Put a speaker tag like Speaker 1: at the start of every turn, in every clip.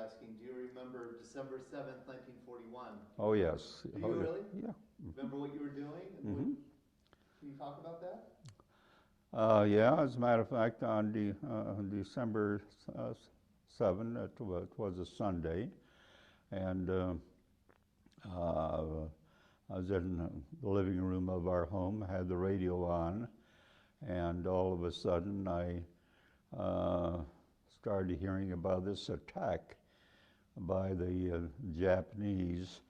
Speaker 1: asking, do you remember December 7th, 1941?
Speaker 2: Oh, yes.
Speaker 1: Do you really?
Speaker 2: Yeah.
Speaker 1: Remember what you were doing? And
Speaker 2: Mm-hmm.
Speaker 1: can you talk about that?
Speaker 2: Yeah, as a matter of fact, on December 7, it was a Sunday, and I was in the living room of our home, had the radio on, and all of a sudden I started hearing about this attack by the Japanese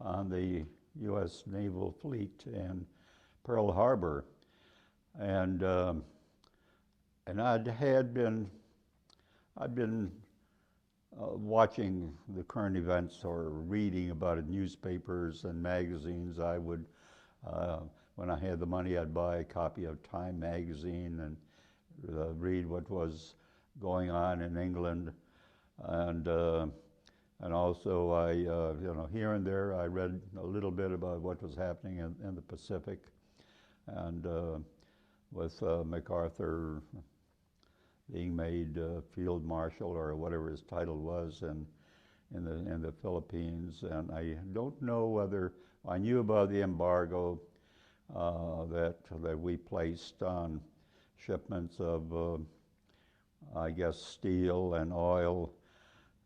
Speaker 2: on the U.S. naval fleet in Pearl Harbor. And I'd been watching the current events or reading about it in newspapers and magazines. I would, when I had the money, I'd buy a copy of Time magazine and read what was going on in England, and also I, here and there, I read a little bit about what was happening in the Pacific, and with MacArthur being made field marshal or whatever his title was in the Philippines. And I don't know whether I knew about the embargo that we placed on shipments of I guess steel and oil,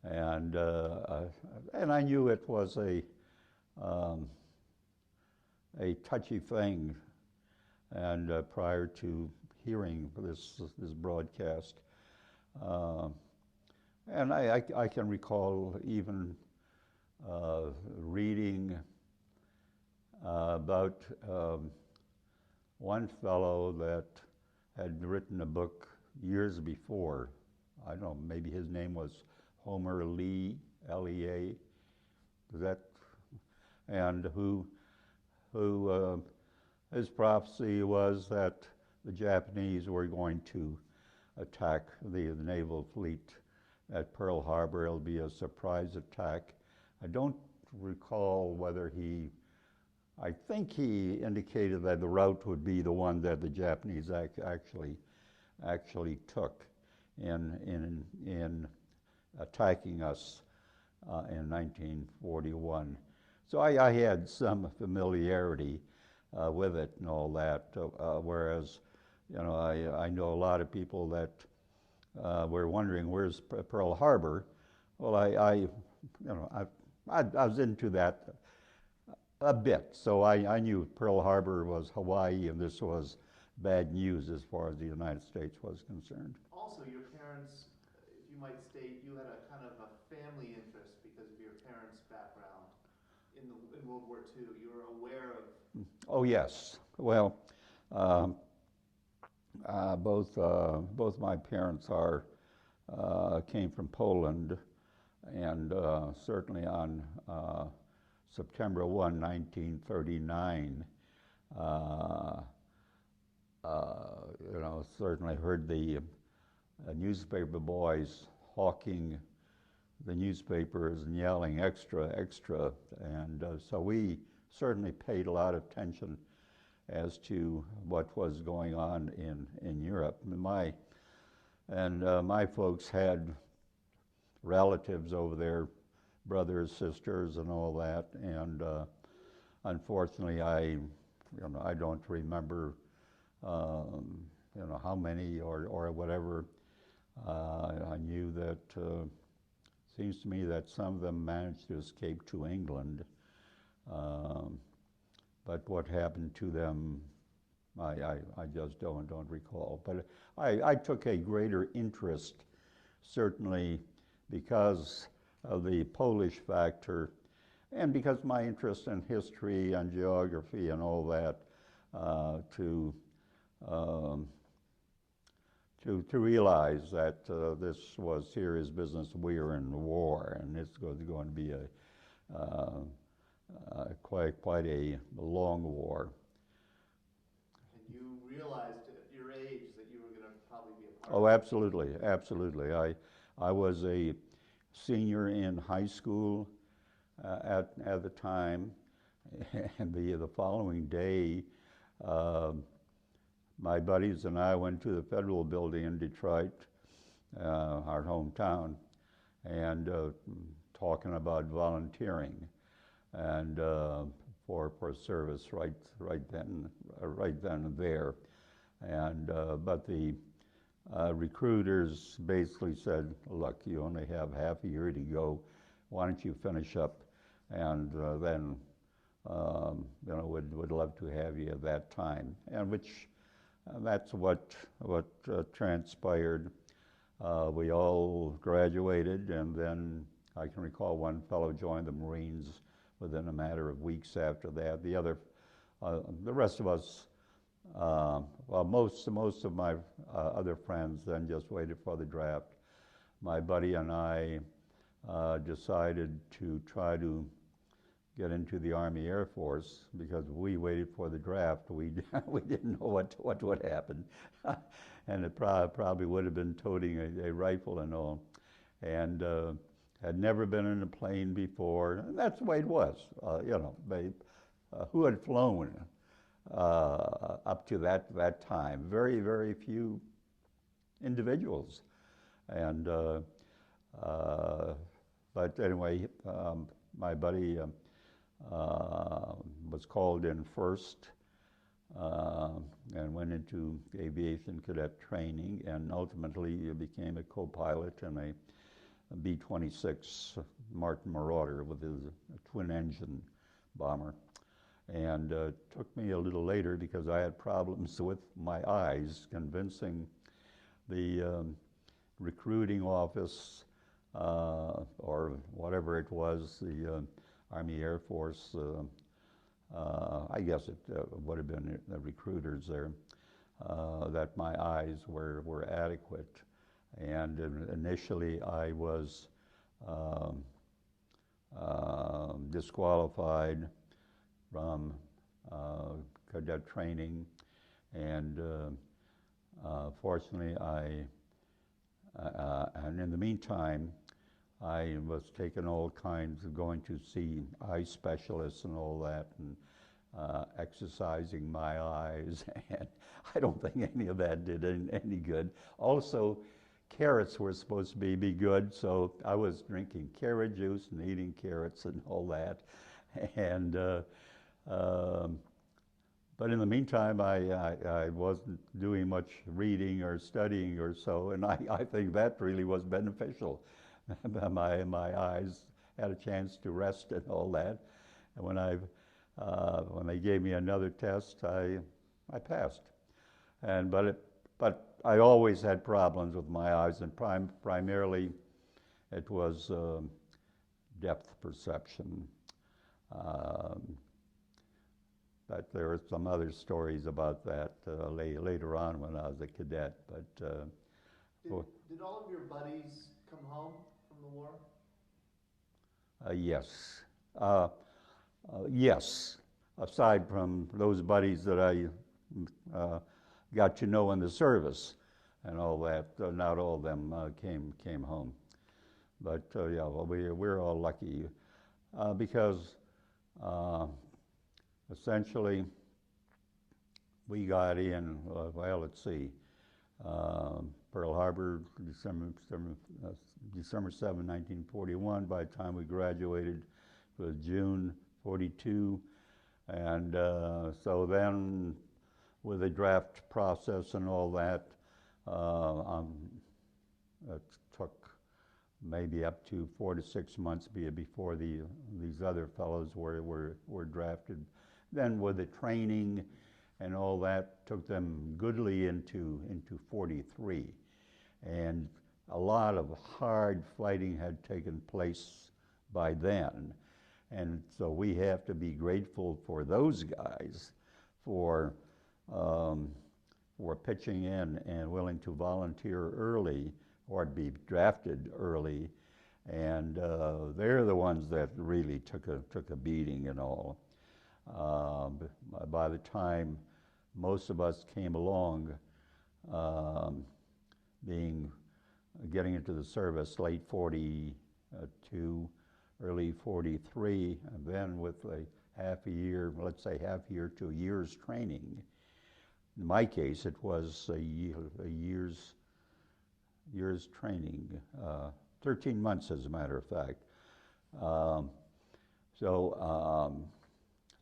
Speaker 2: and I knew it was a touchy thing. And prior to hearing this broadcast, and I can recall even reading about one fellow that had written a book years before. I don't know, maybe his name was Homer Lee, L-E-A. And who his prophecy was that the Japanese were going to attack the naval fleet at Pearl Harbor. It'll be a surprise attack. I don't recall whether I think he indicated that the route would be the one that the Japanese actually took in attacking us in 1941. So I had some familiarity with it and all that, whereas, I know a lot of people that were wondering where's Pearl Harbor. Well, I was into that a bit, so I knew Pearl Harbor was Hawaii, and this was bad news as far as the United States was concerned.
Speaker 1: Also, your parents, if you might state, you had a kind of a family interest because of your parents' background in World War II. You were aware of.
Speaker 2: Oh yes. Well, both my parents came from Poland, and certainly on September 1, 1939, certainly heard the newspaper boys hawking the newspapers and yelling extra, extra, and so we certainly paid a lot of attention as to what was going on in Europe. My folks had relatives over there, brothers, sisters, and all that, and unfortunately, I don't remember, how many or whatever. I knew that. Seems to me that some of them managed to escape to England, but what happened to them, I just don't recall. But I took a greater interest, certainly because of the Polish factor, and because my interest in history and geography and all that, to realize that this was serious business. We are in war, and it's going to be quite a long war.
Speaker 1: And you realized at your age that you were going to probably be a part
Speaker 2: Oh,
Speaker 1: of it.
Speaker 2: absolutely, absolutely. I was a senior in high school at the time, and the following day, my buddies and I went to the Federal Building in Detroit, our hometown, and talking about volunteering and for service right then and there. And but the recruiters basically said, look, you only have half a year to go. Why don't you finish up, and then would love to have you at that time. And which that's what transpired. We all graduated, and then I can recall one fellow joined the Marines within a matter of weeks after that. The rest of us, well, most of my other friends then just waited for the draft. My buddy and I decided to try to get into the Army Air Force because we waited for the draft. We didn't know what would happen, and it probably would have been toting a rifle and all, and had never been in a plane before. And that's the way it was, who had flown up to that time? Very few individuals, and but anyway, my buddy was called in first and went into aviation cadet training, and ultimately became a co-pilot in a B-26 Martin Marauder with his twin-engine bomber. And it took me a little later, because I had problems with my eyes, convincing the recruiting office or whatever it was, the Army Air Force, I guess it would have been the recruiters there, that my eyes were adequate. And initially I was disqualified from cadet training, and fortunately and in the meantime, I was taking all kinds of going to see eye specialists and all that, and exercising my eyes, and I don't think any of that did any good. Also, carrots were supposed to be good, so I was drinking carrot juice and eating carrots and all that, and but in the meantime, I wasn't doing much reading or studying or so, and I think that really was beneficial. My eyes had a chance to rest and all that, and when they gave me another test, I passed. And but I always had problems with my eyes, and primarily it was depth perception. But there are some other stories about that later on when I was a cadet. But
Speaker 1: did all of your buddies come home from the war?
Speaker 2: Yes. Yes. Aside from those buddies that I got to know in the service and all that, not all of them came home. But yeah, well, we're all lucky because essentially we got in. Well, let's see. Pearl Harbor, December 7, 1941. By the time we graduated, it was June 42, and so then with the draft process and all that, it took maybe up to 4 to 6 months before these other fellows were drafted. Then with the training and all that, took them goodly into 43, and a lot of hard fighting had taken place by then, and so we have to be grateful for those guys for pitching in and willing to volunteer early or be drafted early, and they're the ones that really took a beating and all. By the time most of us came along, getting into the service late 42, early 43, and then with a half a year, let's say half a year to a year's training. In my case, it was a year's training 13 months, as a matter of fact. Um, so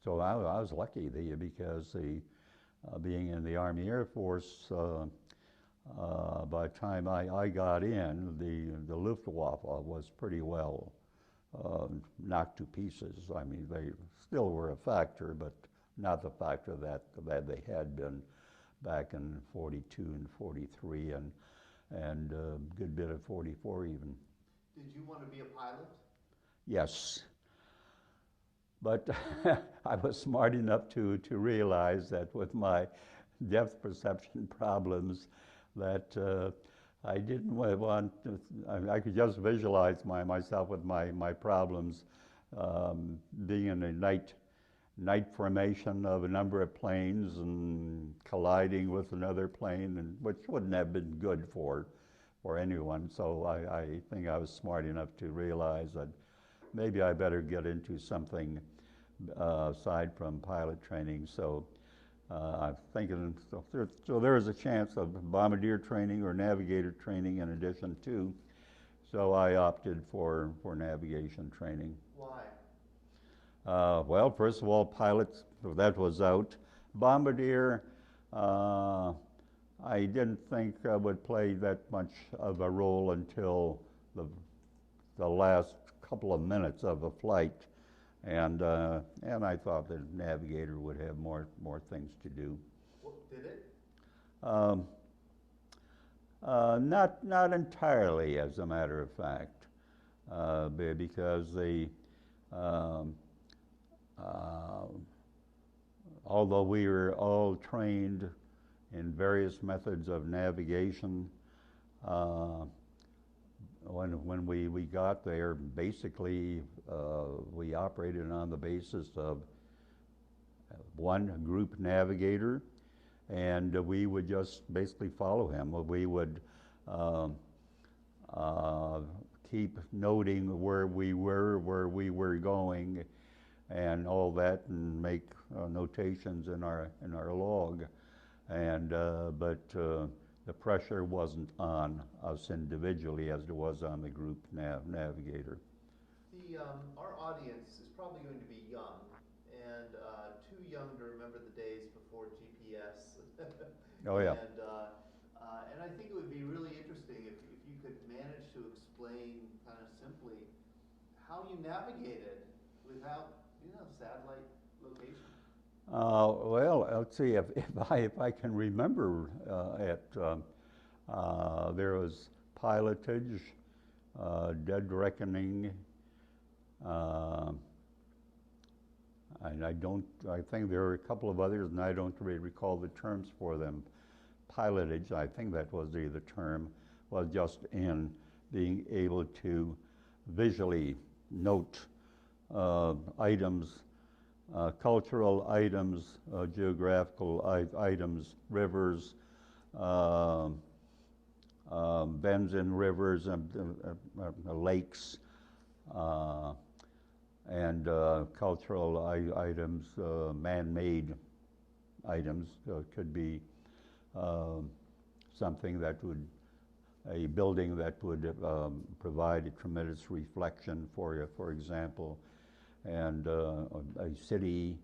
Speaker 2: I was lucky because being in the Army Air Force, by the time I got in, the Luftwaffe was pretty well knocked to pieces. I mean, they still were a factor, but not the factor that they had been back in 42 and 43 and a good bit of 44 even.
Speaker 1: Did you want to be a pilot?
Speaker 2: Yes. But I was smart enough to realize that with my depth perception problems that I didn't want to, I could just visualize myself with my problems being in a night formation of a number of planes and colliding with another plane, and which wouldn't have been good for anyone. So I think I was smart enough to realize that maybe I better get into something aside from pilot training. So I'm thinking, so there is a chance of bombardier training or navigator training in addition to. So I opted for navigation training.
Speaker 1: Why?
Speaker 2: Well, first of all, pilots, that was out. Bombardier, I didn't think would play that much of a role until the last couple of minutes of a flight, and I thought the navigator would have more things to do.
Speaker 1: What, did it?
Speaker 2: Not entirely, as a matter of fact, because although we were all trained in various methods of navigation, when we got there, basically we operated on the basis of one group navigator, and we would just basically follow him. We would keep noting where we were going, and all that, and make notations in our log. And but the pressure wasn't on us individually as it was on the group navigator.
Speaker 1: Our audience is probably going to be young, and too young to remember the days before GPS.
Speaker 2: Oh yeah.
Speaker 1: And I think it would be really interesting if you could manage to explain kind of simply how you navigated without, satellite location.
Speaker 2: Well, let's see if I can remember there was pilotage, dead reckoning, and I think there were a couple of others, and I don't really recall the terms for them. Pilotage, I think that was the term, was just in being able to visually note items, cultural items, geographical items, rivers, bends in rivers and lakes, and cultural items, man-made items. Could be something that would, a building that would provide a tremendous reflection for example, and a city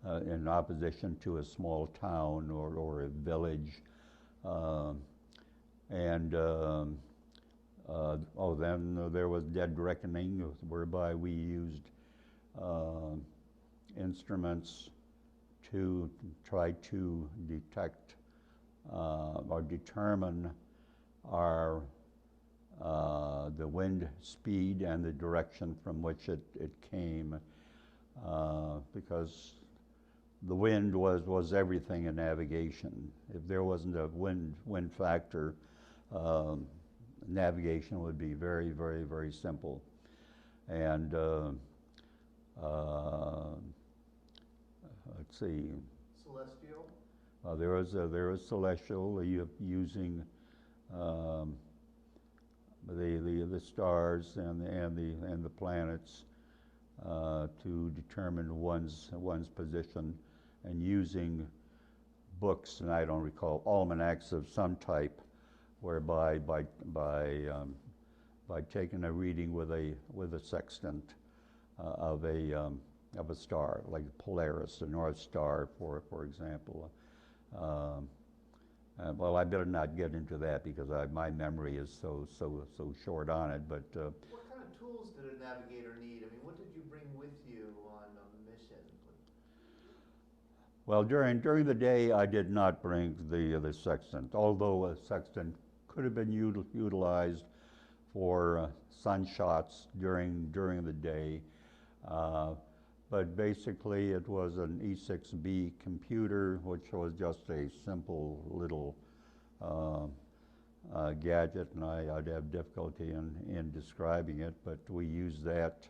Speaker 2: in opposition to a small town or a village. Then there was dead reckoning, whereby we used instruments to try to detect or determine our the wind speed and the direction from which it came, because the wind was everything in navigation. If there wasn't a wind factor, navigation would be very, very, very simple. And let's see.
Speaker 1: Celestial?
Speaker 2: There was celestial, using the stars and the planets to determine one's position, and using books, and I don't recall, almanacs of some type, whereby by by taking a reading with a sextant of a star, like Polaris, the North Star, for example. Well, I better not get into that because my memory is so short on it. But
Speaker 1: what kind of tools did a navigator need? I mean, what did you bring with you on a mission?
Speaker 2: Well, during the day, I did not bring the sextant, although a sextant could have been utilized for sunshots during the day. But basically, it was an E6B computer, which was just a simple little gadget, and I'd have difficulty in describing it. But we used that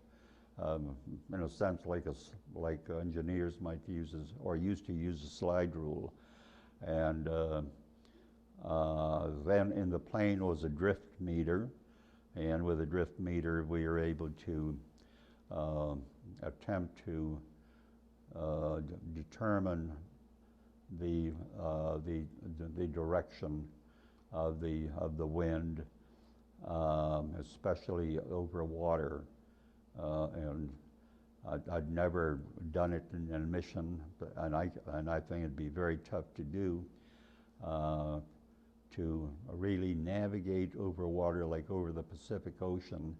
Speaker 2: in a sense like engineers might use or used to use a slide rule. And then in the plane was a drift meter, and with a drift meter we were able to attempt to determine the direction of the wind, especially over water. And I'd never done it in a mission, and I think it'd be very tough to do. To really navigate over water like over the Pacific Ocean.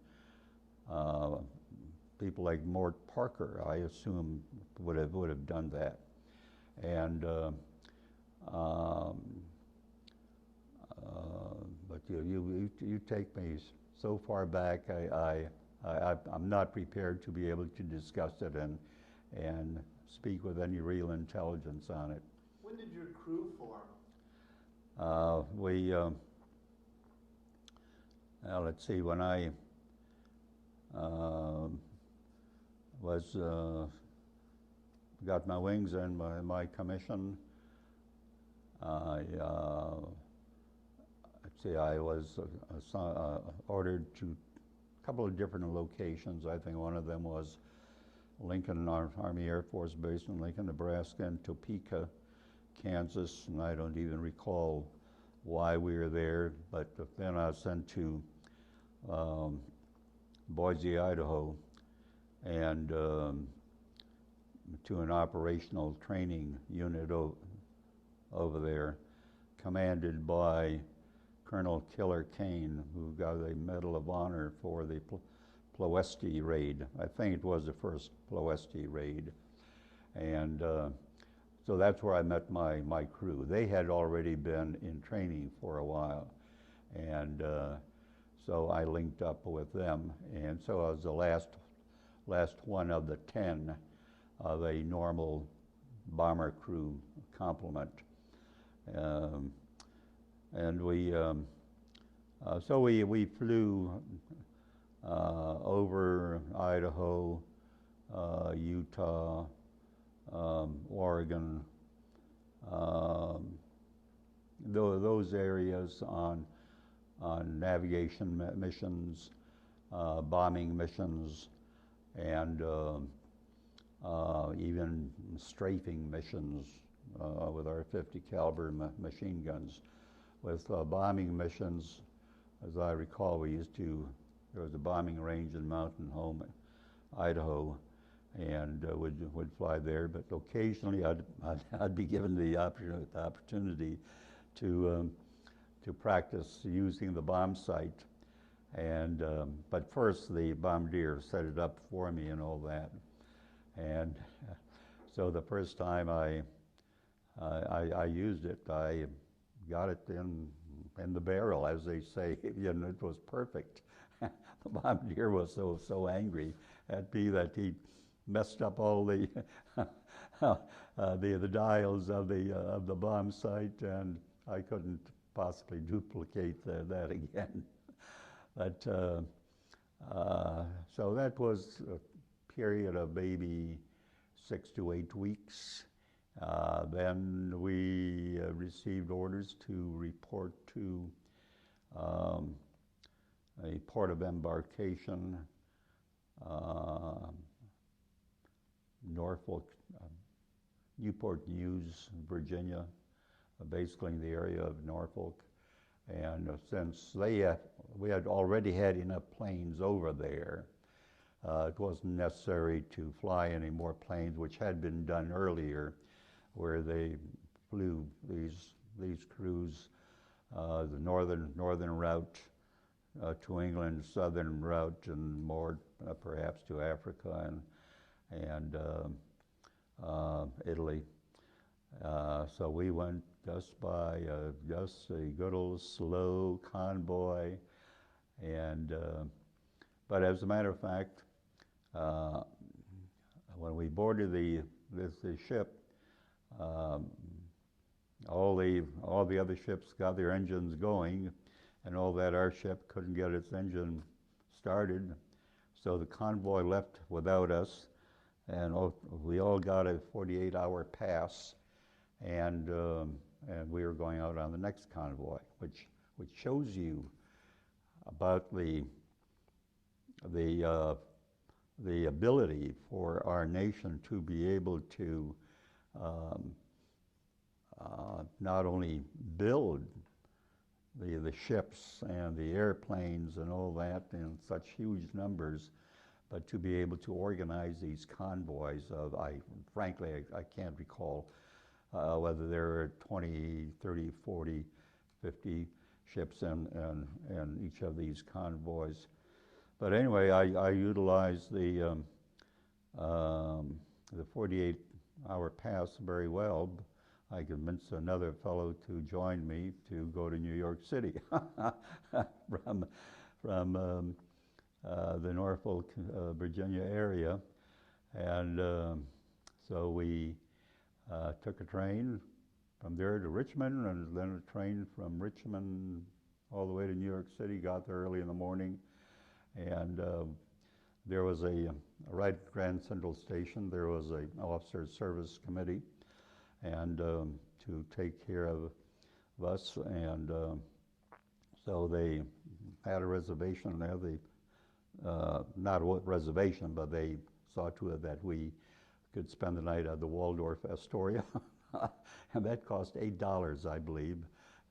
Speaker 2: People like Mort Parker, I assume, would have done that. And but you take me so far back, I'm not prepared to be able to discuss it and speak with any real intelligence on it.
Speaker 1: When did your crew form?
Speaker 2: Let's see, when I got my wings and my commission, let's see, I was ordered to a couple of different locations. I think one of them was Lincoln Army Air Force Base in Lincoln, Nebraska, and Topeka, Kansas, and I don't even recall why we were there, but then I was sent to Boise, Idaho, and to an operational training unit over there, commanded by Colonel Killer Kane, who got a Medal of Honor for the Ploesti raid. I think it was the first Ploesti raid. And so that's where I met my crew. They had already been in training for a while. And so I linked up with them. And so I was the last one of the 10 of a normal bomber crew complement. And we flew over Idaho, Utah, Oregon, those areas on navigation missions, bombing missions, and even strafing missions with our 50 caliber machine guns. With bombing missions, as I recall, there was a bombing range in Mountain Home, Idaho, and would fly there. But occasionally, I'd be given the opportunity to practice using the bomb site, and but first the bombardier set it up for me and all that, and so the first time I used it, I got it in the barrel, as they say. You know, it was perfect. The bombardier was so angry at me that he messed up all the the dials of the bomb site, and I couldn't possibly duplicate that again. But so that was a period of maybe 6 to 8 weeks. Then we received orders to report to a port of embarkation, Norfolk, Newport News, Virginia, basically in the area of Norfolk. And since we had already had enough planes over there, it wasn't necessary to fly any more planes, which had been done earlier, where they flew these crews, the northern route to England, southern route, and more perhaps to Africa and Italy. So we went just by just a good old slow convoy, and but as a matter of fact, when we boarded the ship, all the other ships got their engines going, and all that our ship couldn't get its engine started, so the convoy left without us, and we all got a 48-hour pass, and we were going out on the next convoy, which shows you about the ability for our nation to be able to not only build the ships and the airplanes and all that in such huge numbers, but to be able to organize these convoys of, frankly, I can't recall whether there were 20, 30, 40, 50 ships in each of these convoys. But anyway, I utilized the 48-hour pass very well. I convinced another fellow to join me to go to New York City from the Norfolk, Virginia area, and so we took a train from there to Richmond, and then a train from Richmond all the way to New York City. Got there early in the morning, and there was right at Grand Central Station, there was an officers' service committee, and to take care of us, and so they had a reservation there. Not a reservation, but they saw to it that we could spend the night at the Waldorf Astoria, and that cost $8, I believe,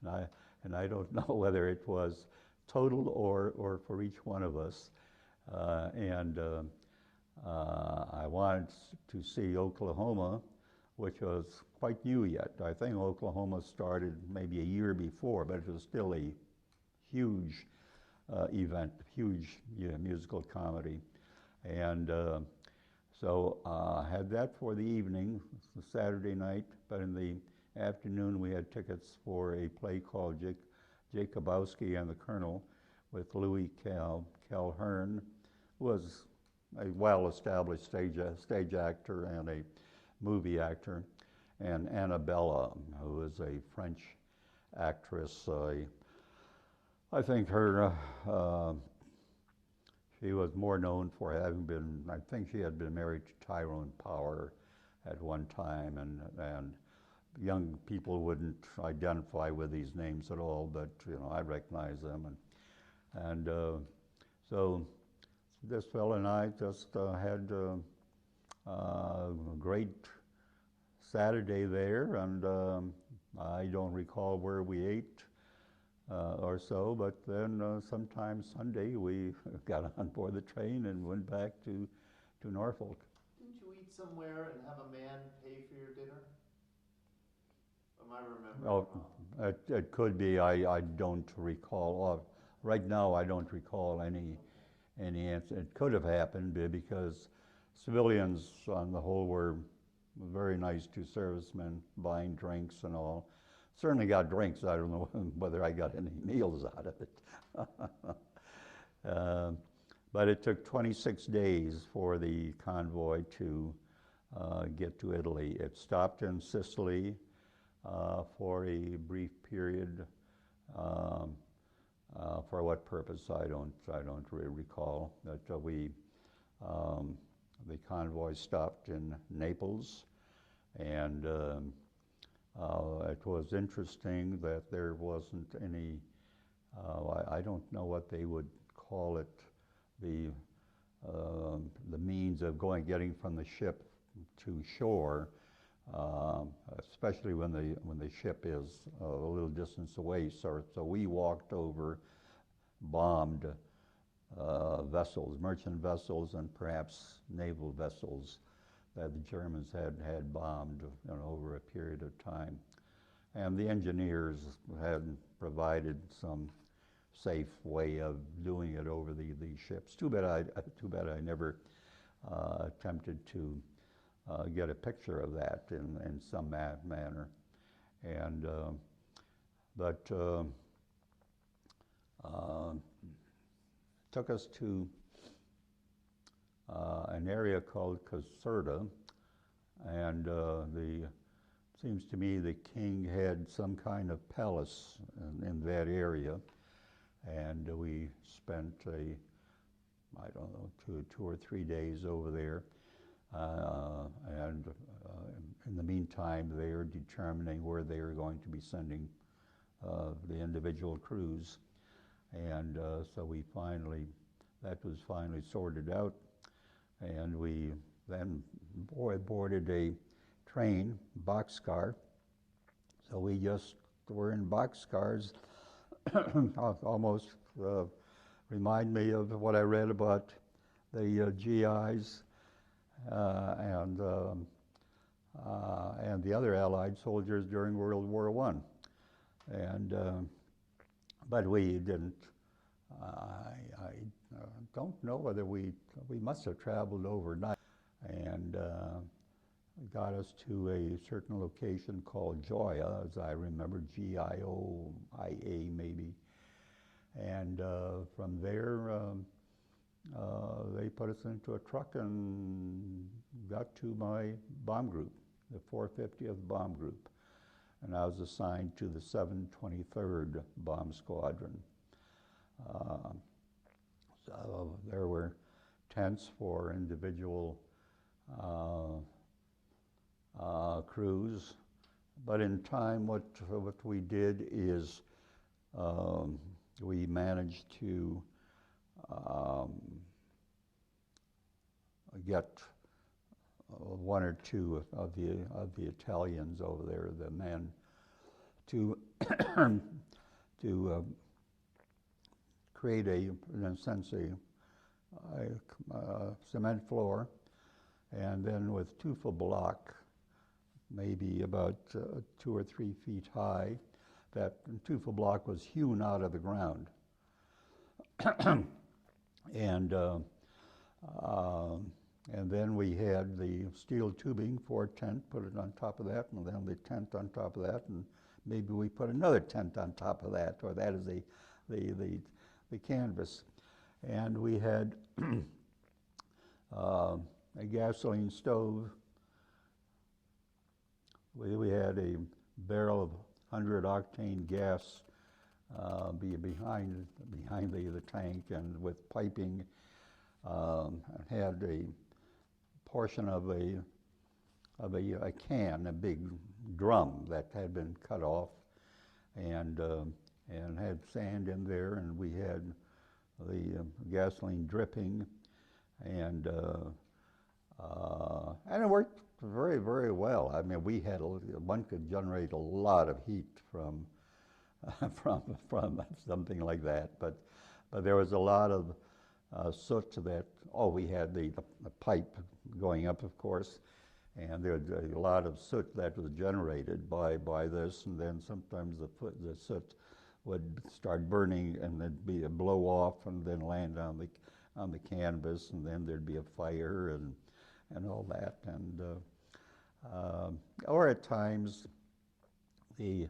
Speaker 2: and I don't know whether it was total or for each one of us, and I wanted to see Oklahoma, which was quite new yet. I think Oklahoma started maybe a year before, but it was still a huge event, huge musical comedy. And so I had that for the evening, the Saturday night, but in the afternoon we had tickets for a play called Jacobowski and the Colonel with Louis Calhern, who was a well-established stage actor and a movie actor, and Annabella, who is a French actress. I think she was more known for having been, I think she had been married to Tyrone Power at one time, and young people wouldn't identify with these names at all, but I recognize them, and so this fellow and I just had a great Saturday there, and I don't recall where we ate or so, but then sometime Sunday we got on board the train and went back to Norfolk.
Speaker 1: Didn't you eat somewhere and have a man pay for your dinner? Am I remembering wrong?
Speaker 2: It could be. I don't recall. Right now, I don't recall any answer. It could have happened because civilians, on the whole, were very nice to servicemen, buying drinks and all. Certainly got drinks. I don't know whether I got any meals out of it. But it took 26 days for the convoy to get to Italy. It stopped in Sicily for a brief period. For what purpose, I don't really recall. But the convoy stopped in Naples, and it was interesting that there wasn't any, I don't know what they would call it, the means of getting from the ship to shore. especially when the ship is a little distance away. So we walked over bombed vessels, merchant vessels, and perhaps naval vessels that the Germans had bombed, you know, over a period of time. And the engineers had provided some safe way of doing it over these ships. Too bad I never attempted to get a picture of that in some manner. And took us to an area called Caserta, and seems to me the king had some kind of palace in that area, and we spent I don't know, two or 3 days over there, and in the meantime they were determining where they were going to be sending the individual crews, and so that was finally sorted out, and we then boarded a train, boxcar. So we just were in boxcars. Almost remind me of what I read about the GIs and the other Allied soldiers during World War I. And but we didn't. I don't know whether we must have traveled overnight, and got us to a certain location called Gioia, as I remember, Gioia maybe. And from there, they put us into a truck and got to my bomb group, the 450th Bomb Group. And I was assigned to the 723rd Bomb Squadron. So there were tents for individual crews, but in time what we did is we managed to get one or two of the Italians over there, the men, to create in a sense, a cement floor, and then with tufa block, maybe about 2 or 3 feet high, that tufa block was hewn out of the ground. And then we had the steel tubing for a tent, put it on top of that, and then the tent on top of that, and maybe we put another tent on top of that, or that is the canvas. And we had a gasoline stove. We had a barrel of 100 octane gas behind the tank, and with piping, had a portion of a can, a big drum that had been cut off, and had sand in there, and we had the gasoline dripping, and it worked very, very well. I mean, one could generate a lot of heat from something like that, but there was a lot of soot that. Oh, we had the pipe going up, of course, and there was a lot of soot that was generated by this, and then sometimes the soot would start burning, and then be a blow off, and then land on the canvas, and then there'd be a fire and all that, and or at times the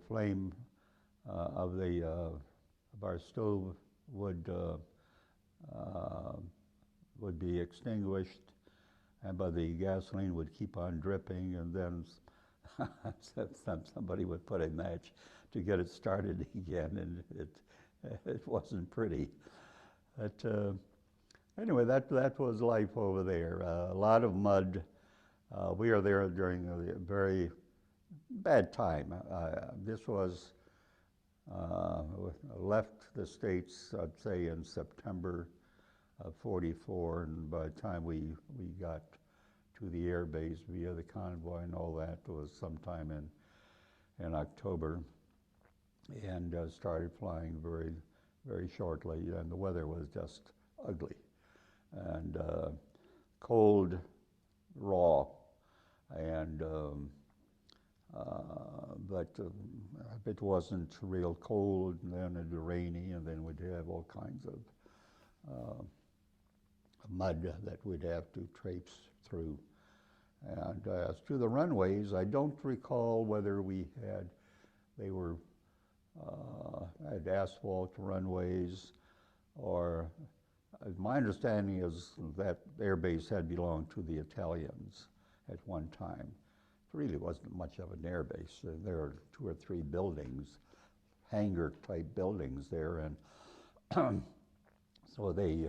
Speaker 2: flame of our stove would be extinguished, but the gasoline would keep on dripping, and then somebody would put a match to get it started again, and it wasn't pretty. But anyway, that was life over there. A lot of mud. We were there during a very bad time. This was left the States, I'd say, in September of '44, and by the time we got to the air base via the convoy and all that was sometime in October, and started flying very shortly, and the weather was just ugly and cold, raw, and but if it wasn't real cold, then it'd be rainy, and then we'd have all kinds of mud that we'd have to traipse through. And as to the runways, I don't recall whether they were had asphalt runways, or my understanding is that airbase had belonged to the Italians at one time. It really wasn't much of an airbase. There were 2 or 3 buildings, hangar-type buildings there, and so they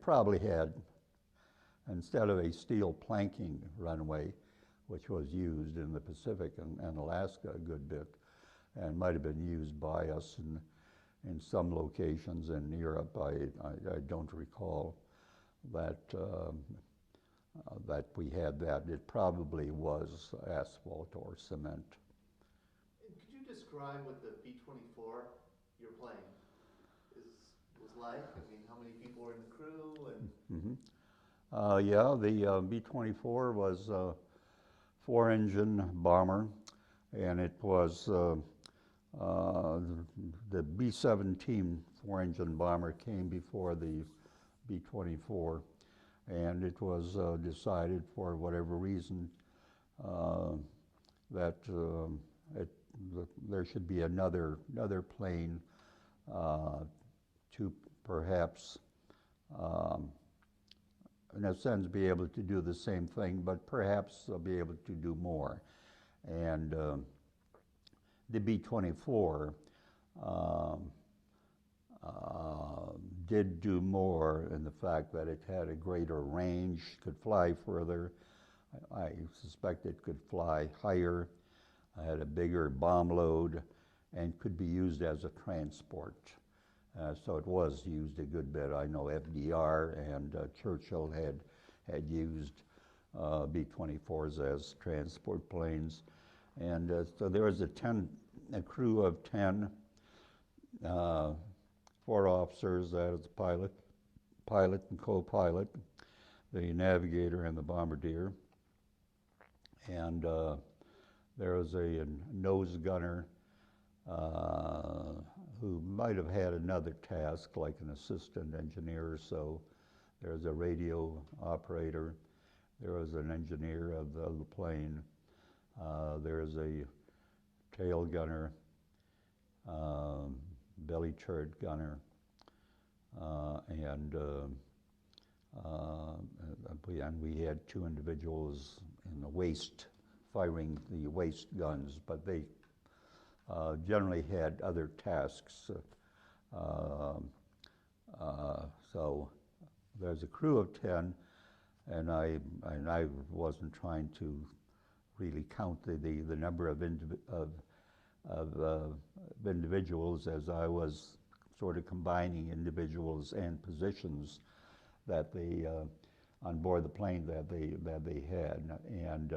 Speaker 2: probably had, instead of a steel planking runway, which was used in the Pacific and Alaska a good bit, and might have been used by us in some locations in Europe. I don't recall that that we had that. It probably was asphalt or cement.
Speaker 1: And could you describe what the B-24 you're playing was like? I mean, how many people were in the crew? And
Speaker 2: yeah, the B-24 was a 4-engine bomber, and it was the B-17 4-engine bomber came before the B-24, and it was decided for whatever reason that there should be another plane to perhaps, in a sense, be able to do the same thing, but perhaps be able to do more. And the B-24 did do more in the fact that it had a greater range, could fly further. I suspect it could fly higher, had a bigger bomb load, and could be used as a transport. So it was used a good bit. I know FDR and Churchill had used B-24s as transport planes. And so there was a crew of 10, 4 officers, that is the pilot and co-pilot, the navigator and the bombardier. And there was a nose gunner who might have had another task, like an assistant engineer or so. There was a radio operator. There was an engineer of the plane. There was a tail gunner, belly turret gunner, and we had 2 individuals in the waist firing the waist guns, but they generally had other tasks. So there's a crew of 10, and I wasn't trying to really count the number of individuals, as I was sort of combining individuals and positions that they on board the plane that they had, and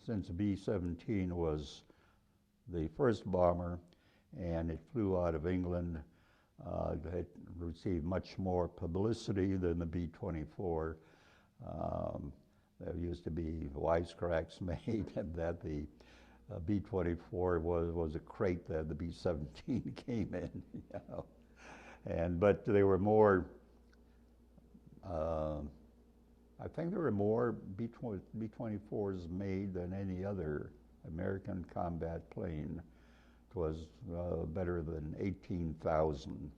Speaker 2: since B-17 was the first bomber and it flew out of England, it received much more publicity than the B-24. There used to be wisecracks made that the B-24 was a crate that the B-17 came in, you know. But there were more, I think there were more B-24s made than any other American combat plane. It was better than 18,000.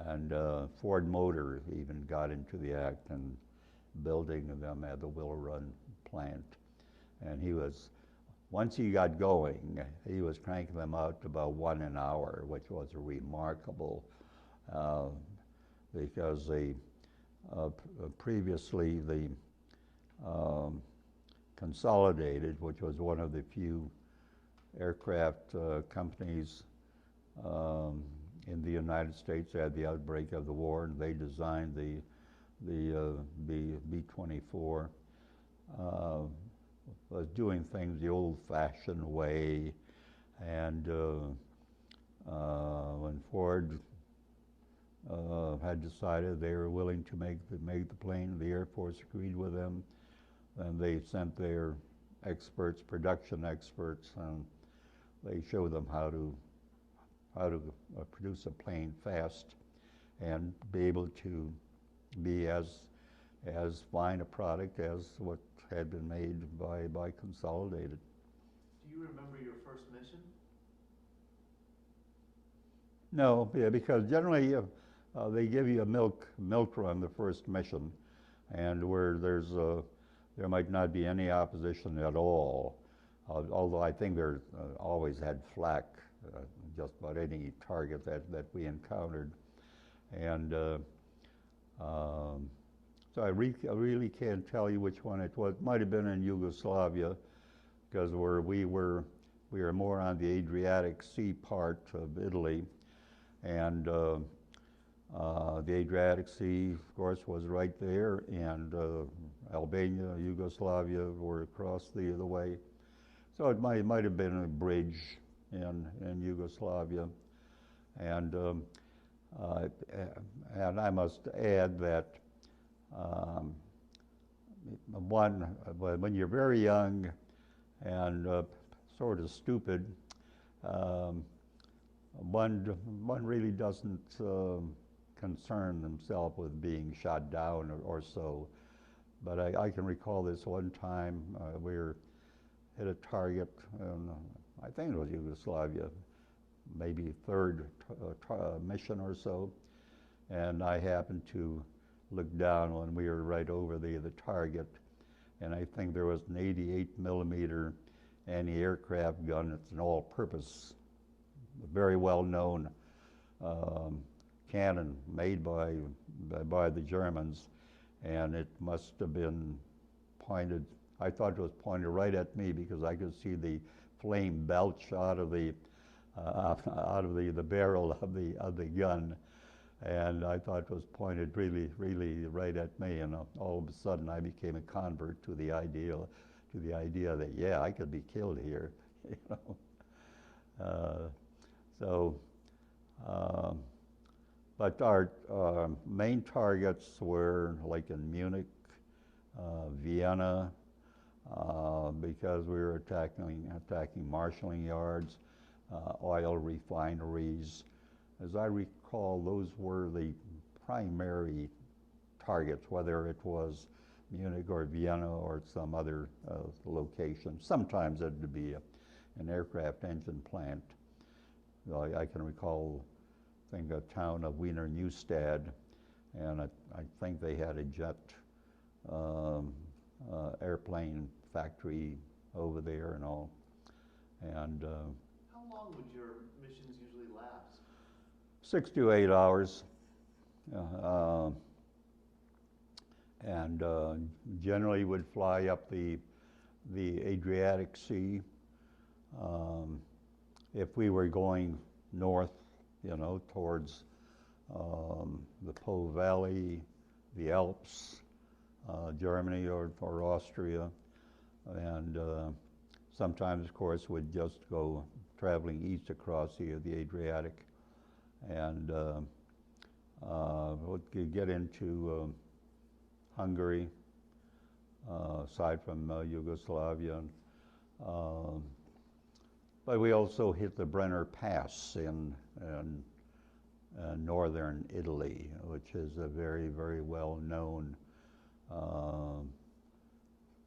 Speaker 2: And Ford Motor even got into the act and building them at the Willow Run plant. And once he got going, he was cranking them out to about 1 an hour, which was remarkable because previously the Consolidated, which was one of the few aircraft companies in in the United States at the outbreak of the war, and they designed the B24. Was doing things the old-fashioned way, and when Ford had decided they were willing to make the plane, the Air Force agreed with them, and they sent their experts, production experts, and they showed them how to produce a plane fast and be able to be as fine a product as what had been made by Consolidated.
Speaker 1: Do you remember your first mission?
Speaker 2: No, yeah, because generally they give you a milk run the first mission, and where there might not be any opposition at all. Although I think there always had flak, just about any target that we encountered, and so I really can't tell you which one it was. It might have been in Yugoslavia, because we were more on the Adriatic Sea part of Italy, and the Adriatic Sea, of course, was right there, and Albania, Yugoslavia were across the way. So it might have been a bridge in Yugoslavia, and I must add that when you're very young and sort of stupid, one really doesn't concern himself with being shot down or so. But I can recall this one time we hit a target, and I think it was Yugoslavia, maybe third mission or so, and I happened to look down when we were right over the target, and I think there was an 88 millimeter anti-aircraft gun. It's an all-purpose, very well-known cannon made by the Germans, and it must have been pointed. I thought it was pointed right at me because I could see the flame belch out of the barrel of the gun, and I thought it was pointed really right at me. And all of a sudden, I became a convert to the idea that yeah, I could be killed here, you know. But our main targets were like in Munich, Vienna, because we were attacking marshalling yards, oil refineries. As I recall, those were the primary targets, whether it was Munich or Vienna or some other location. Sometimes it would be an aircraft engine plant. I can recall, I think, a town of Wiener Neustadt, and I think they had a jet airplane factory over there and all. And
Speaker 1: how long would your missions usually last?
Speaker 2: 6 to 8 hours, and generally would fly up the Adriatic Sea. If we were going north, you know, towards the Po Valley, the Alps, Germany or Austria, and sometimes, of course, would just go traveling east across the Adriatic, and would get into Hungary, aside from Yugoslavia. But we also hit the Brenner Pass in northern Italy, which is a very well-known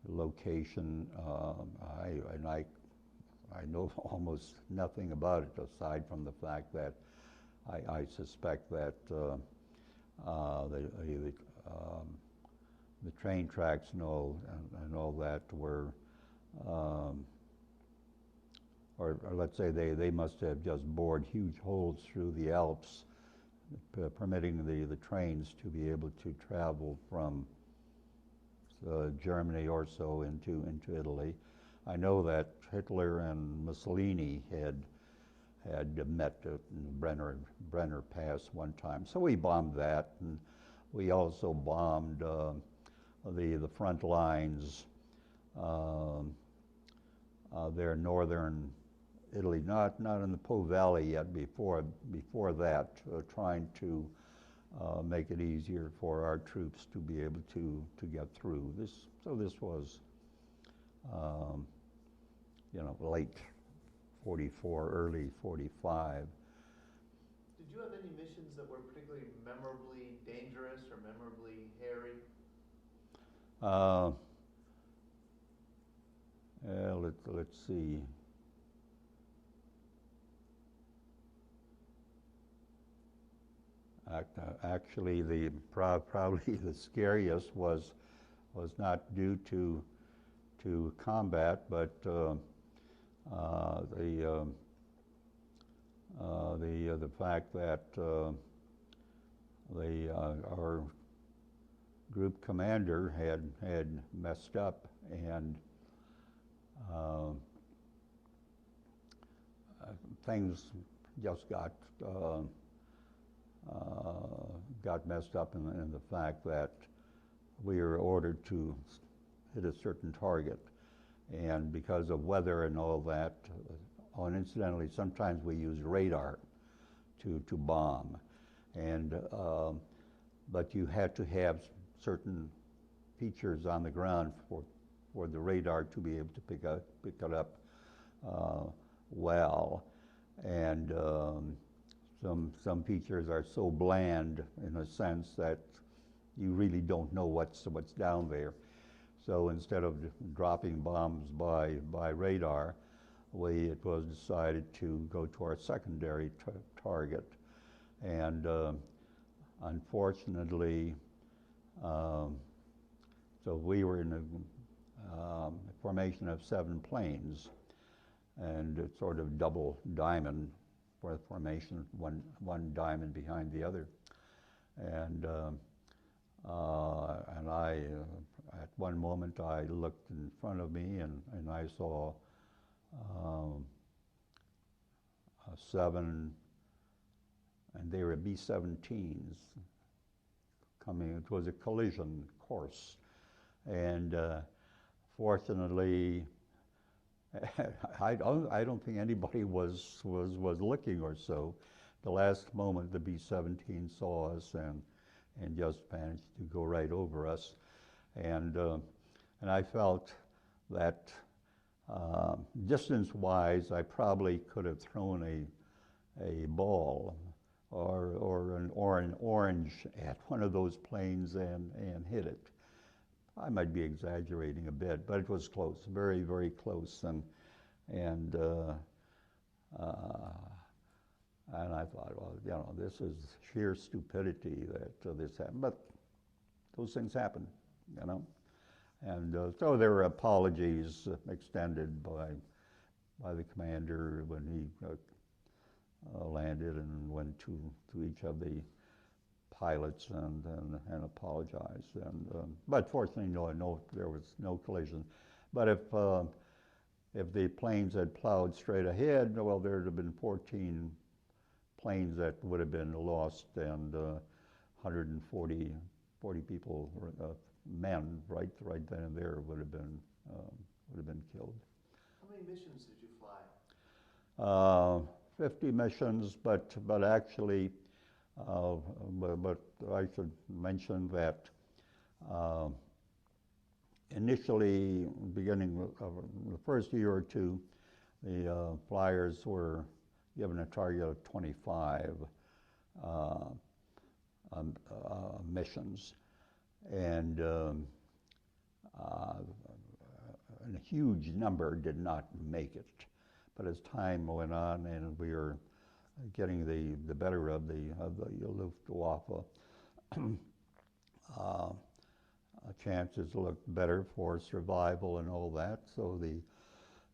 Speaker 2: location. I know almost nothing about it aside from the fact that I suspect that the train tracks and all that were, or let's say they must have just bored huge holes through the Alps, permitting the trains to be able to travel from Germany or so into Italy. I know that Hitler and Mussolini had met in the Brenner Pass one time. So we bombed that, and we also bombed the front lines there in northern Italy, not in the Po Valley yet. Before that, trying to make it easier for our troops to be able to get through. So this was, late 44, early 45.
Speaker 1: Did you have any missions that were particularly memorably dangerous or memorably hairy?
Speaker 2: Let's see. Actually, probably the scariest was not due to combat, but the fact that our group commander had messed up, and things just got messed up in the fact that we were ordered to hit a certain target, and because of weather and all that, and incidentally, sometimes we use radar to bomb, and but you had to have certain features on the ground for the radar to be able to pick it up well, and some features are so bland in a sense that you really don't know what's down there. So instead of dropping bombs by radar, it was decided to go to our secondary target, and unfortunately, so we were in a formation of 7 planes, and it's sort of double diamond for the formation, one diamond behind the other, and I at one moment I looked in front of me and I saw 7, and they were B-17s coming. It was a collision course, and fortunately, I don't think anybody was looking or so. The last moment, the B-17 saw us and just managed to go right over us, and I felt that distance-wise, I probably could have thrown a ball or an orange at one of those planes and hit it. I might be exaggerating a bit, but it was close, very, very close, and I thought, well, this is sheer stupidity that this happened, but those things happen, and so there were apologies extended by the commander when he landed and went to each of the pilots and apologized, but fortunately, no, there was no collision. But if the planes had plowed straight ahead, well, there'd have been 14 planes that would have been lost, and 140 people, men, right then and there would have been killed.
Speaker 1: How many missions did you fly?
Speaker 2: 50 missions, but actually. But I should mention that initially, beginning of the first year or two, the flyers were given a target of 25 missions, and a huge number did not make it. But as time went on, and we were getting the better of the Luftwaffe, chances looked better for survival and all that. So the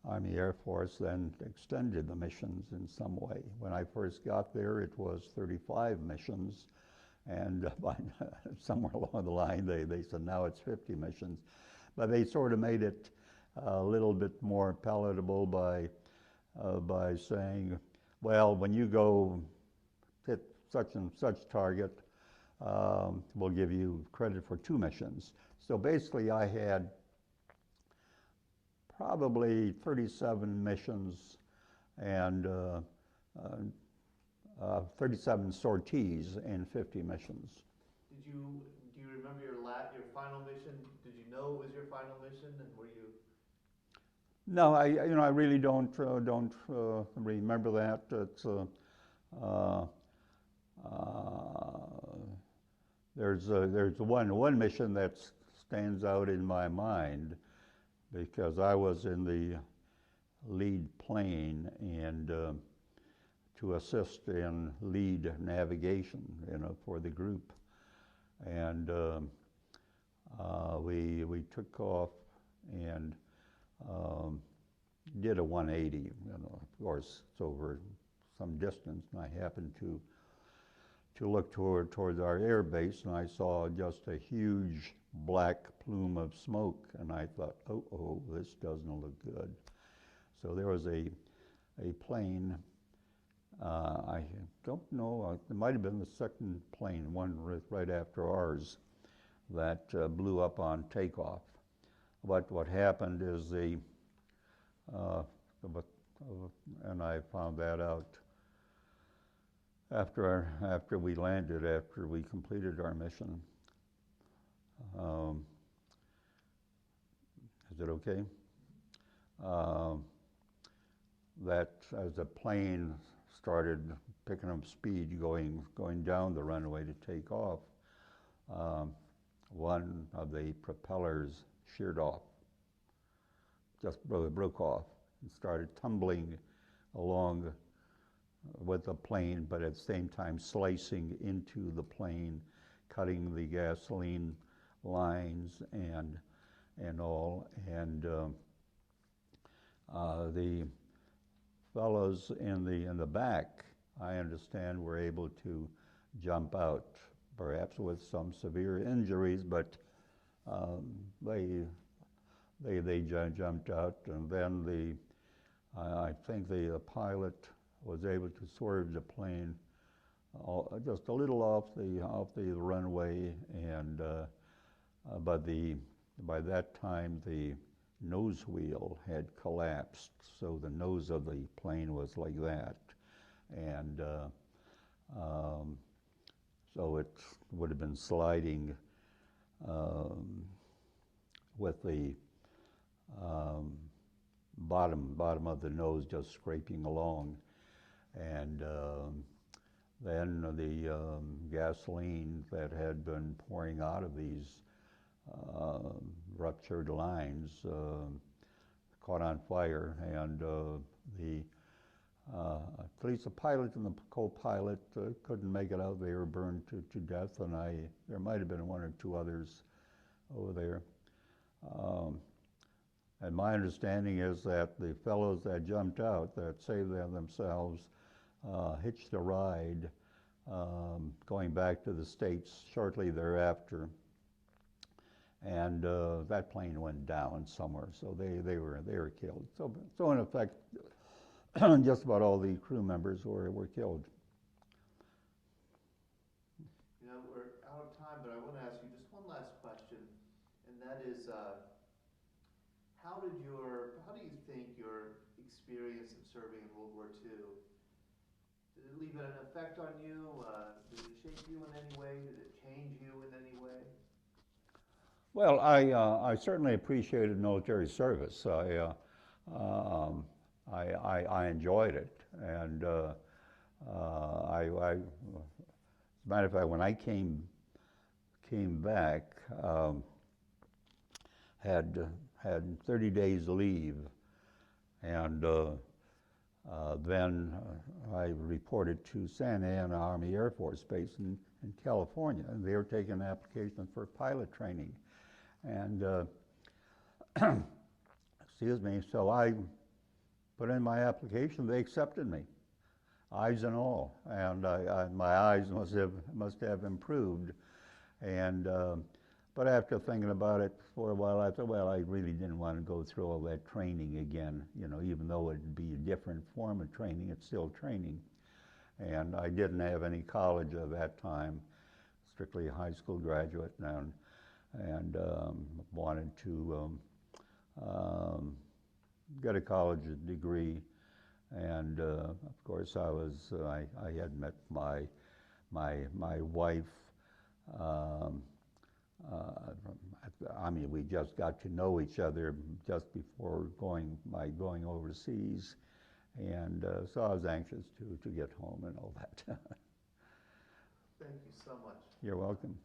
Speaker 2: Army Air Force then extended the missions in some way. When I first got there, it was 35 missions, and somewhere along the line they said now it's 50 missions. But they sort of made it a little bit more palatable by saying, well, when you go hit such and such target, we'll give you credit for 2 missions. So basically I had probably 37 missions and 37 sorties and 50 missions.
Speaker 1: Do you remember your final mission? Did you know it was your final mission, and were you?
Speaker 2: No, I really don't remember that. It's there's one mission that stands out in my mind, because I was in the lead plane and to assist in lead navigation, for the group, and we took off and did a 180. Of course, it's over some distance, and I happened to look towards our air base, and I saw just a huge black plume of smoke, and I thought, oh, this doesn't look good. So there was a plane, I don't know, it might have been the second plane, one right after ours, that blew up on takeoff. What happened is and I found that out after we landed, after we completed our mission. Is it okay? That as the plane started picking up speed, going down the runway to take off, one of the propellers sheared off, just broke off, and started tumbling along with the plane, but at the same time slicing into the plane, cutting the gasoline lines and all. And the fellows in the back, I understand, were able to jump out, perhaps with some severe injuries, but they jumped out, and then I think the pilot was able to swerve the plane just a little off the runway, and but by that time the nose wheel had collapsed, so the nose of the plane was like that, and so it would have been sliding with the bottom of the nose just scraping along, and then the gasoline that had been pouring out of these ruptured lines caught on fire, and at least the pilot and the co-pilot couldn't make it out. They were burned to death, and there might have been 1 or 2 others over there. And my understanding is that the fellows that jumped out, that saved themselves, hitched a ride going back to the States shortly thereafter, and that plane went down somewhere, so they were killed. So in effect, just about all the crew members were killed.
Speaker 1: We're out of time, but I want to ask you just one last question, and that is, how do you think your experience of serving in World War II, did it leave an effect on you? Did it shape you in any way? Did it change you in any way?
Speaker 2: Well, I certainly appreciated military service. I enjoyed it, and as a matter of fact, when I came back, had 30 days leave, and then I reported to Santa Ana Army Air Force Base in California, and they were taking applications for pilot training, and excuse me, so I put in my application. They accepted me, eyes and all, and my eyes must have improved, and but after thinking about it for a while, I thought, well, I really didn't want to go through all that training again. Even though it'd be a different form of training, it's still training, And I didn't have any college at that time, strictly a high school graduate, and wanted to get a college degree. And of course, I had met my wife. I mean, we just got to know each other just before going overseas, and so I was anxious to get home and all that.
Speaker 1: Thank you so much.
Speaker 2: You're welcome.